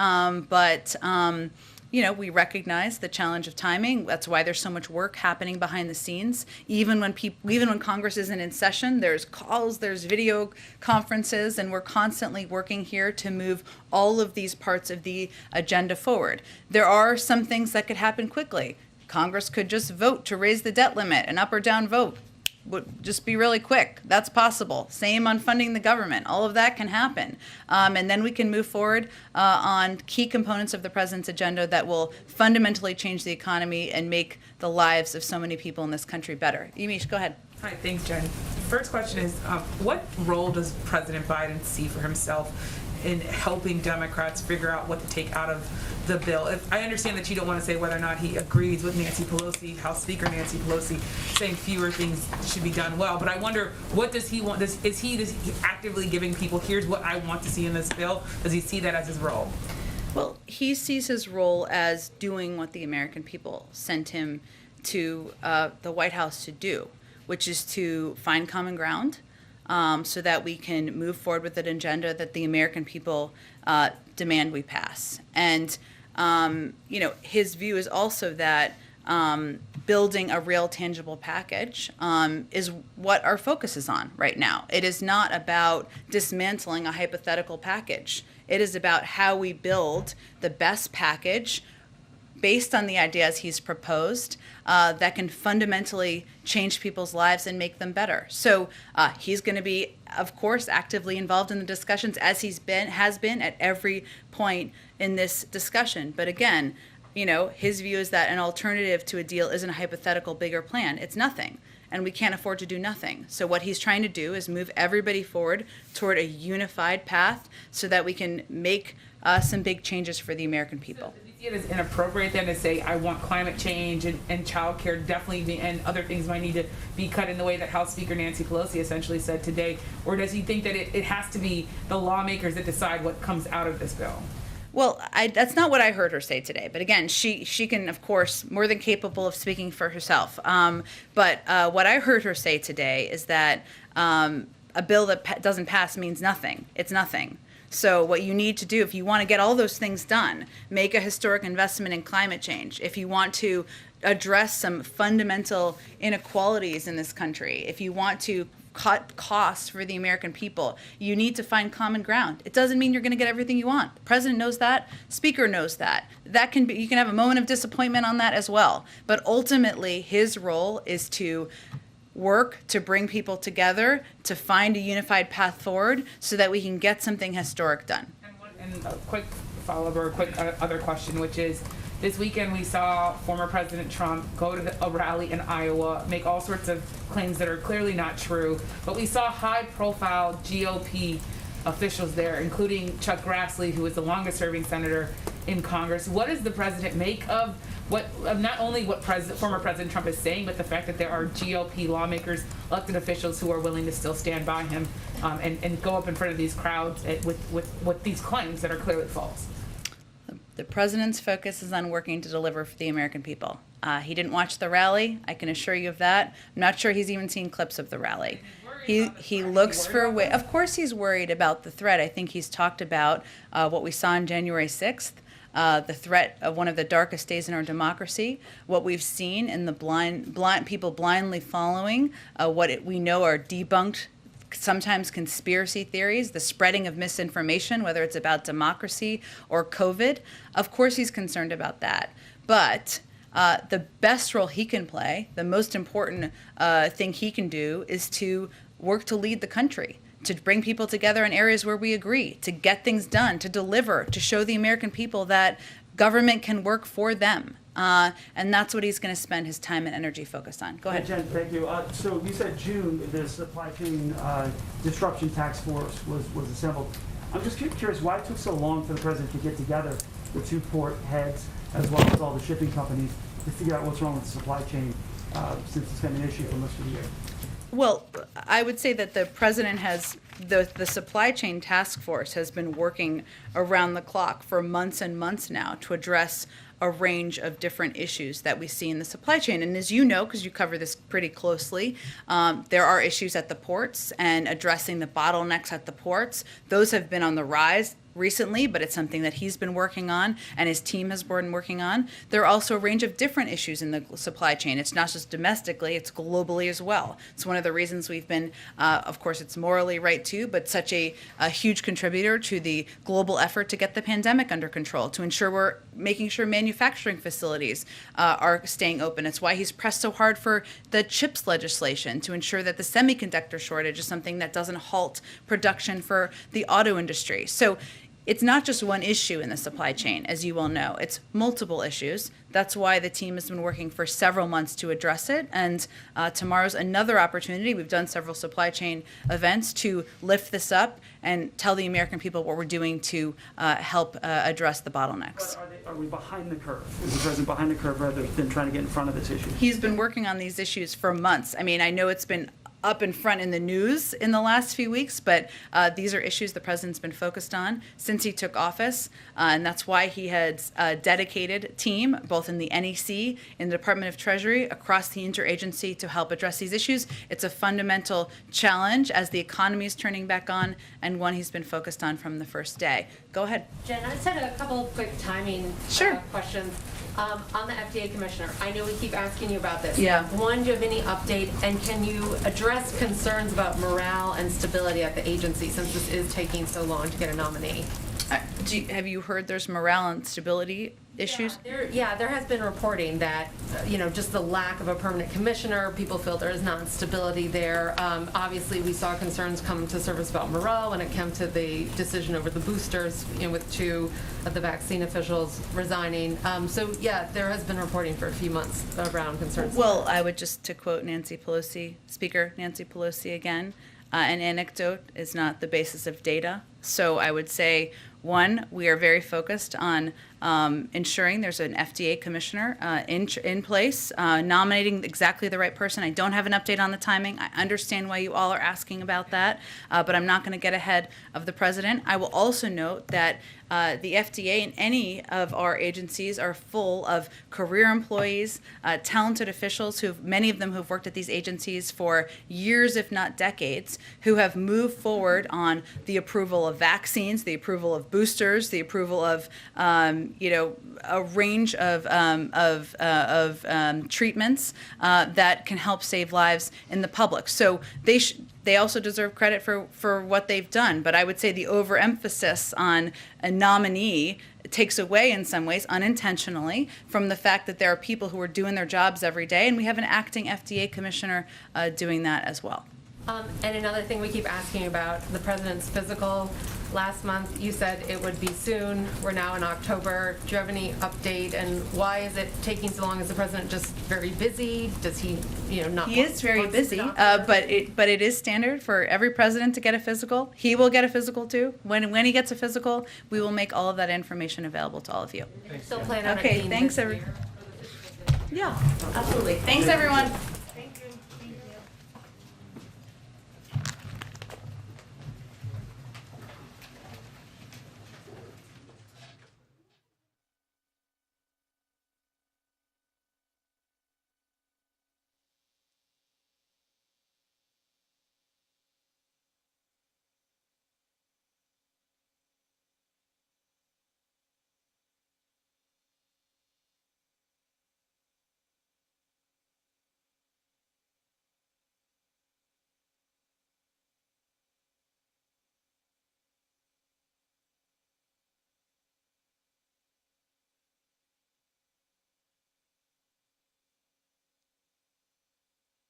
We recognize the challenge of timing. That's why there's so much work happening behind the scenes. Even when Congress isn't in session, there's calls, there's video conferences, and we're constantly working here to move all of these parts of the agenda forward. There are some things that could happen quickly. Congress could just vote to raise the debt limit, an up or down vote would just be really quick. That's possible. Same on funding the government. All of that can happen. And then we can move forward on key components of the president's agenda that will fundamentally change the economy and make the lives of so many people in this country better. Yamiche, go ahead. Hi, thanks, Jen. First question is, what role does President Biden see for himself in helping Democrats figure out what to take out of the bill? I understand that you don't want to say whether or not he agrees with Nancy Pelosi, House Speaker Nancy Pelosi, saying fewer things should be done well. But I wonder, what does he want? Is he actively giving people, here's what I want to see in this bill? Does he see that as his role? Well, he sees his role as doing what the American people sent him to the White House to do, which is to find common ground, so that we can move forward with an agenda that the American people demand we pass. And, his view is also that building a real tangible package is what our focus is on right now. It is not about dismantling a hypothetical package. It is about how we build the best package based on the ideas he's proposed that can fundamentally change people's lives and make them better. So he's going to be, of course, actively involved in the discussions as has been at every point in this discussion. But again, his view is that an alternative to a deal isn't a hypothetical bigger plan. It's nothing. And we can't afford to do nothing. So what he's trying to do is move everybody forward toward a unified path so that we can make some big changes for the American people. So, do you see it as inappropriate then to say, I want climate change and child care definitely, and other things might need to be cut in the way that House Speaker Nancy Pelosi essentially said today? Or does he think that it has to be the lawmakers that decide what comes out of this bill? Well, that's not what I heard her say today. But again, she can, of course, more than capable of speaking for herself. But what I heard her say today is that a bill that doesn't pass means nothing. It's nothing. So what you need to do, if you want to get all those things done, make a historic investment in climate change. If you want to address some fundamental inequalities in this country, if you want to cut costs for the American people, you need to find common ground. It doesn't mean you're going to get everything you want. The president knows that. Speaker knows that. That can be, you can have a moment of disappointment on that as well. But ultimately, his role is to work to bring people together, to find a unified path forward so that we can get something historic done. And a quick follow-up or a quick other question, which is, this weekend we saw former President Trump go to a rally in Iowa, make all sorts of claims that are clearly not true, but we saw high-profile GOP officials there, including Chuck Grassley, who was the longest-serving senator in Congress. What does the president make of not only what former President Trump is saying, but the fact that there are GOP lawmakers, elected officials who are willing to still stand by him and go up in front of these crowds with these claims that are clearly false? The president's focus is on working to deliver for the American people. He didn't watch the rally, I can assure you of that. I'm not sure he's even seen clips of the rally. He looks for a way. Of course he's worried about the threat. I think he's talked about what we saw on January 6th, the threat of one of the darkest days in our democracy, what we've seen in the blind people blindly following what we know are debunked, sometimes conspiracy theories, the spreading of misinformation, whether it's about democracy or COVID. Of course he's concerned about that. But the best role he can play, the most important thing he can do is to work to lead the country, to bring people together in areas where we agree, to get things done, to deliver, to show the American people that government can work for them. And that's what he's going to spend his time and energy focused on. Go ahead. Jen, thank you. So you said June, the supply chain disruption task force was assembled. I'm just curious why it took so long for the president to get together the two port heads as well as all the shipping companies to figure out what's wrong with the supply chain since it's been an issue for most of the year. Well, I would say that the president has, the supply chain task force has been working around the clock for months and months now to address a range of different issues that we see in the supply chain. And as you know, because you cover this pretty closely, there are issues at the ports and addressing the bottlenecks at the ports. Those have been on the rise recently, but it's something that he's been working on and his team has been working on. There are also a range of different issues in the supply chain. It's not just domestically, it's globally as well. It's one of the reasons we've been, of course, it's morally right too, but such a huge contributor to the global effort to get the pandemic under control, to ensure we're making sure manufacturing facilities are staying open. It's why he's pressed so hard for the CHIPS legislation to ensure that the semiconductor shortage is something that doesn't halt production for the auto industry. So it's not just one issue in the supply chain, as you well know. It's multiple issues. That's why the team has been working for several months to address it. And tomorrow's another opportunity. We've done several supply chain events to lift this up and tell the American people what we're doing to help address the bottlenecks. But are we behind the curve? Is the president behind the curve rather than trying to get in front of this issue? He's been working on these issues for months. I mean, I know it's been up in front in the news in the last few weeks, but these are issues the president's been focused on since he took office, and that's why he has a dedicated team, both in the NEC, in the Department of Treasury, across the interagency to help address these issues. It's a fundamental challenge as the economy is turning back on, and one he's been focused on from the first day. Go ahead. Jen, I just had a couple of quick timing questions. On the FDA commissioner, I know we keep asking you about this. Yeah. One, do you have any update, and can you address concerns about morale and stability at the agency since this is taking so long to get a nominee? Have you heard there's morale and stability issues? There has been reporting that, just the lack of a permanent commissioner, people feel there is non-stability there. Obviously, we saw concerns come to surface about morale when it came to the decision over the boosters, with two of the vaccine officials resigning. There has been reporting for a few months around concerns. Well, I would just, to quote Nancy Pelosi, Speaker Nancy Pelosi again, an anecdote is not the basis of data. So I would say, one, we are very focused on ensuring there's an FDA commissioner in place, nominating exactly the right person. I don't have an update on the timing. I understand why you all are asking about that, but I'm not going to get ahead of the president. I will also note that the FDA and any of our agencies are full of career employees, talented officials, many of them who've worked at these agencies for years, if not decades, who have moved forward on the approval of vaccines, the approval of boosters, the approval of a range of treatments that can help save lives in the public. So they also deserve credit for what they've done. But I would say the overemphasis on a nominee takes away in some ways unintentionally from the fact that there are people who are doing their jobs every day, and we have an acting FDA commissioner doing that as well. And another thing we keep asking about, the president's physical Last month, you said it would be soon. We're now in October. Do you have any update? And why is it taking so long? Is the president just very busy? Does he, not? He is very busy, but it is standard for every president to get a physical. He will get a physical too. When he gets a physical, we will make all of that information available to all of you. Still plan on it Okay, being thanks this everyone. year? Yeah, absolutely. Thanks everyone.